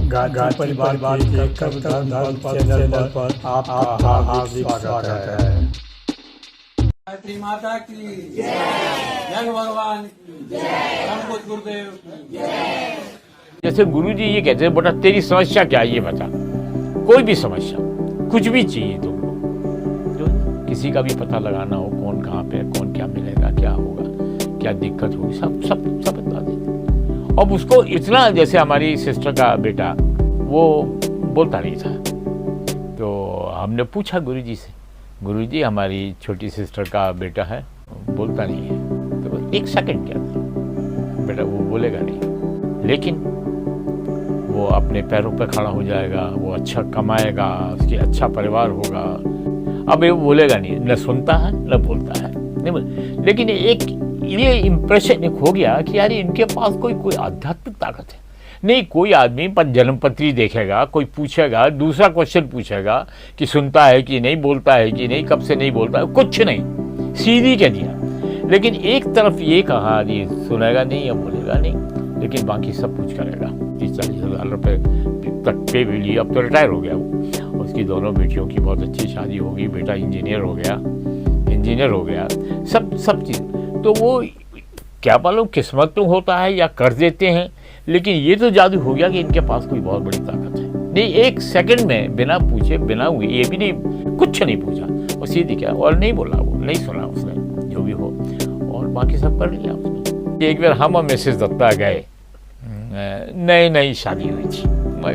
गायत्री परिवार के कविता चैनल पर आपका हार्दिक स्वागत है। गायत्री माता की जय, जय भगवान की जय, रामपुर गुरुदेव की जय। जैसे गुरुजी ये कहते हैं, बेटा तेरी समस्या क्या है ये बता, कोई भी समस्या, कुछ भी चाहिए तुमको, जो किसी का भी पता लगाना हो, कौन कहाँ पे, कौन क्या मिलेगा, क्या होगा, क्या दिक्कत होगी, सब सब सब बता देते। अब उसको इतना, जैसे हमारी सिस्टर का बेटा वो बोलता नहीं था, तो हमने पूछा गुरुजी से, गुरुजी हमारी छोटी सिस्टर का बेटा है, बोलता नहीं है, तो बस 1 सेकंड क्या था, बेटा वो बोलेगा नहीं, लेकिन वो अपने पैरों पर खड़ा हो जाएगा, वो अच्छा कमाएगा, उसके अच्छा परिवार होगा। अब ये बोलेगा नहीं, न सुनता है न बोलता है, नहीं बोल। लेकिन एक ये इम्प्रेशन एक हो गया कि यार इनके पास कोई आध्यात्मिक ताकत है। नहीं, कोई आदमी पर जन्मपत्री देखेगा, कोई पूछेगा, दूसरा क्वेश्चन पूछेगा कि सुनता है कि नहीं, बोलता है कि नहीं, कब से नहीं बोलता है, कुछ नहीं, सीधी कह दिया। लेकिन एक तरफ ये कहा, ये सुनेगा नहीं या बोलेगा नहीं, लेकिन बाकी सब कुछ करेगा। 30-40 हज़ार रुपये तक पे भी लिए, अब तो रिटायर हो गया वो। उसकी दोनों बेटियों की बहुत अच्छी शादी हो गई, बेटा इंजीनियर हो गया, सब चीज़। तो वो क्या मालूम किस्मत तो होता है या कर देते हैं, लेकिन ये तो जादू हो गया कि इनके पास कोई बहुत बड़ी ताकत है। नहीं, 1 सेकंड में बिना पूछे, बिना हुए, ये भी नहीं, कुछ नहीं पूछा, वो सीधी क्या, और नहीं बोला, वो नहीं सुना उसने, जो भी हो, और बाकी सब कर लिया उसने। एक बार हम और मिसेस दत्ता गए, नई शादी हुई थी,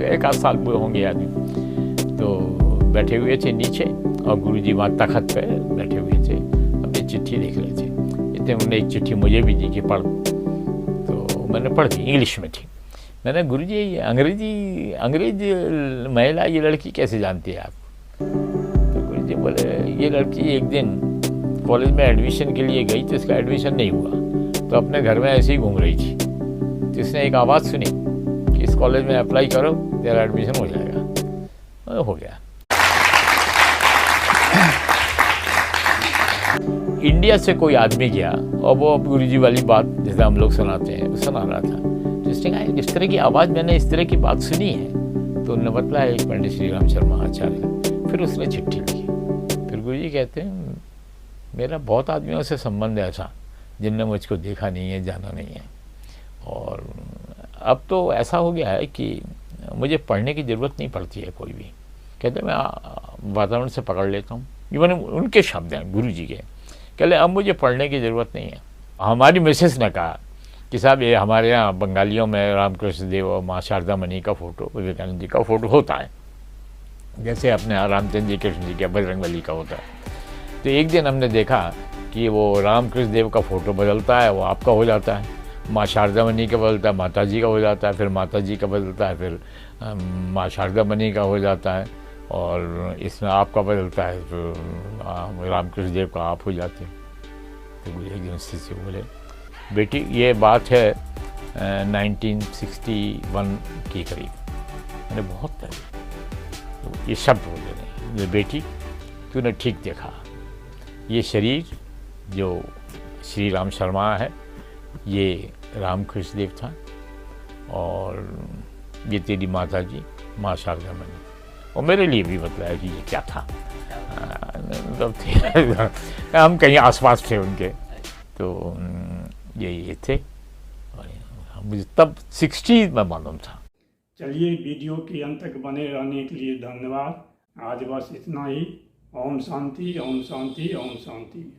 1 आध साल हुए होंगे आदमी, तो बैठे हुए थे नीचे और गुरुजी वहाँ तखत पे बैठे हुए थे, अपनी चिट्ठी देख रहे थे। इतने उन्होंने एक चिट्ठी मुझे भी दी कि पढ़, तो मैंने पढ़ दी, इंग्लिश में थी। मैंने गुरुजी ये अंग्रेज महिला, ये लड़की कैसे जानती है आप? तो गुरुजी बोले ये लड़की एक दिन कॉलेज में एडमिशन के लिए गई, तो इसका एडमिशन नहीं हुआ, तो अपने घर में ऐसे ही घूम रही थी, तो इसने एक आवाज़ सुनी कि इस कॉलेज में अप्लाई करो, तेरा एडमिशन हो जाएगा। हो गया। इंडिया से कोई आदमी गया और वो गुरुजी वाली बात जैसे हम लोग सुनाते हैं, वो सुना रहा था, तो इस तरह की आवाज़, मैंने इस तरह की बात सुनी है, तो उन्होंने बताया एक पंडित श्री राम शर्मा आचार्य। फिर उसने चिट्ठी लिखी, फिर गुरुजी कहते हैं मेरा बहुत आदमियों से संबंध है ऐसा, जिनने मुझको देखा नहीं है, जाना नहीं है, और अब तो ऐसा हो गया है कि मुझे पढ़ने की ज़रूरत नहीं पड़ती है कोई भी। कहते मैं वातावरण से पकड़ लेता हूँ, इवन उनके शब्द हैं गुरुजी के, कहले अब मुझे पढ़ने की ज़रूरत नहीं है। हमारी मिसेस ने कहा कि साहब ये हमारे यहाँ बंगालियों में रामकृष्ण देव और माँ शारदा मणि का फ़ोटो, विवेकानंद जी का फ़ोटो होता है, जैसे अपने रामचंद्र जी, कृष्ण जी का, बजरंगबली का होता है। तो एक दिन हमने देखा कि वो रामकृष्ण देव का फ़ोटो बदलता है, वो आपका हो जाता है, माँ शारदा मणि का बदलता है, माता जी का हो जाता है, फिर माता जी का बदलता है, फिर माँ शारदा मणि का हो जाता है, और इसमें आपका बदलता है, तो रामकृष्ण देव का आप हो जाते हैं। तो मुझे एक दिन से बोले बेटी ये बात है 1961 के करीब, मैंने बहुत पहले, तो ये शब्द बोले नहीं, बेटी तूने ठीक देखा, ये शरीर जो श्री राम शर्मा है ये रामकृष्ण देव था, और ये तेरी माता जी माँ शारदा मणि, और मेरे लिए भी बताया कि ये क्या था, मतलब थे हम कहीं आसपास थे उनके, तो ये थे, और मुझे तब 60 में मालूम था। चलिए, वीडियो के अंत तक बने रहने के लिए धन्यवाद। आज बस इतना ही। ओम शांति, ओम शांति, ओम शांति।